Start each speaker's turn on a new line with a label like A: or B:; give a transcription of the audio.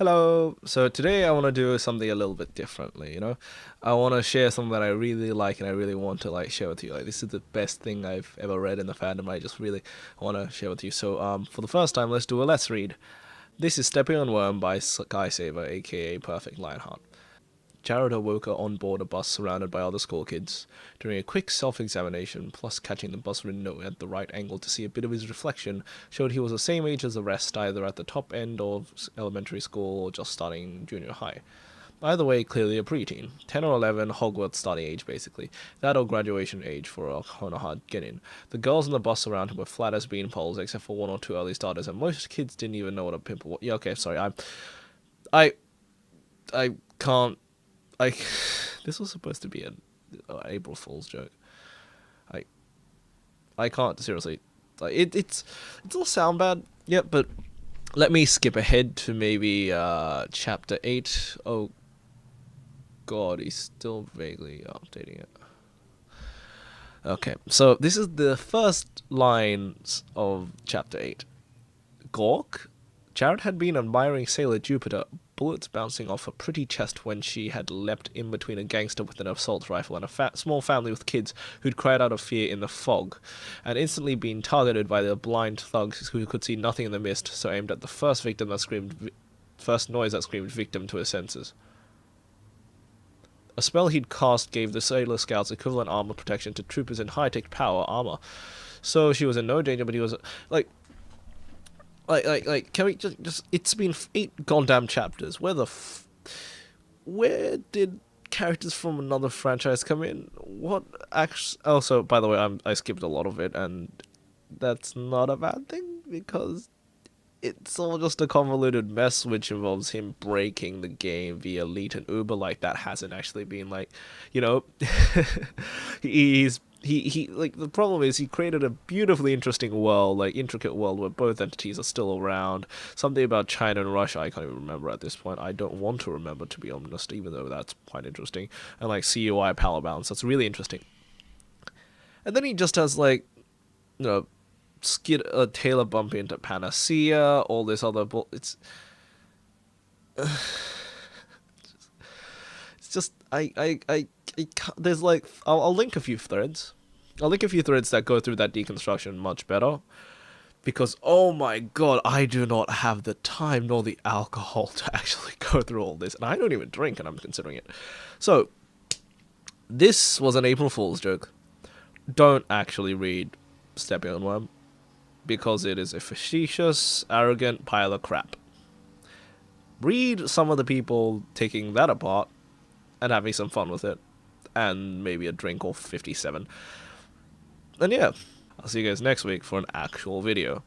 A: Hello. So today I want to do something a little bit differently. I want to share something that I really like and I really want to share with you. Like this is the best thing I've ever read in the fandom. I just really want to share with you. So for the first time, let's do a let's read. This is Stepping on Worm by Skysaver, aka Perfect Lionheart. Jared awoke on board a bus surrounded by other school kids. During a quick self-examination, plus catching the bus window at the right angle to see a bit of his reflection, showed he was the same age as the rest, either at the top end of elementary school or just starting junior high. Either way, clearly a preteen. 10 or 11, Hogwarts starting age, basically. That or graduation age for a Honohard get-in. The girls on the bus around him were flat as beanpoles, except for one or two early starters, and most kids didn't even know what a pimple was. Yeah, okay, sorry, I... I can't... I... This was supposed to be an April Fool's joke. I... I can't, seriously. It's all sound bad, yeah, but... Let me skip ahead to maybe, chapter 8. Oh, God, he's still vaguely updating it. Okay, so this is the first lines of chapter 8. Gork? Jared had been admiring Sailor Jupiter, bullets bouncing off a pretty chest when she had leapt in between a gangster with an assault rifle and a small family with kids who'd cried out of fear in the fog, and instantly been targeted by the blind thugs who could see nothing in the mist, so aimed at the first noise that screamed victim to his senses. A spell he'd cast gave the Sailor Scouts equivalent armor protection to troopers in high-tech power armor. So she was in no danger, but he was, can we just it's been 8 goddamn chapters. Where did characters from another franchise come in? What actually, also, by the way, I skipped a lot of it, and that's not a bad thing, because it's all just a convoluted mess which involves him breaking the game via Leet and Uber. Like, that hasn't actually been you know he the problem is he created a beautifully interesting world, intricate world where both entities are still around. Something about China and Russia I can't even remember at this point. I don't want to remember, to be honest, even though that's quite interesting. And CUI power balance, that's really interesting. And then he just has skid a Taylor bump into Panacea, all this other it's just I can't, there's I'll link a few threads. I'll link a few threads that go through that deconstruction much better, because oh my god, I do not have the time nor the alcohol to actually go through all this, and I don't even drink, and I'm considering it. So this was an April Fool's joke. Don't actually read Stepping on Worm, because it is a facetious, arrogant pile of crap. Read some of the people taking that apart and having some fun with it, and maybe a drink or 57. And yeah, I'll see you guys next week for an actual video.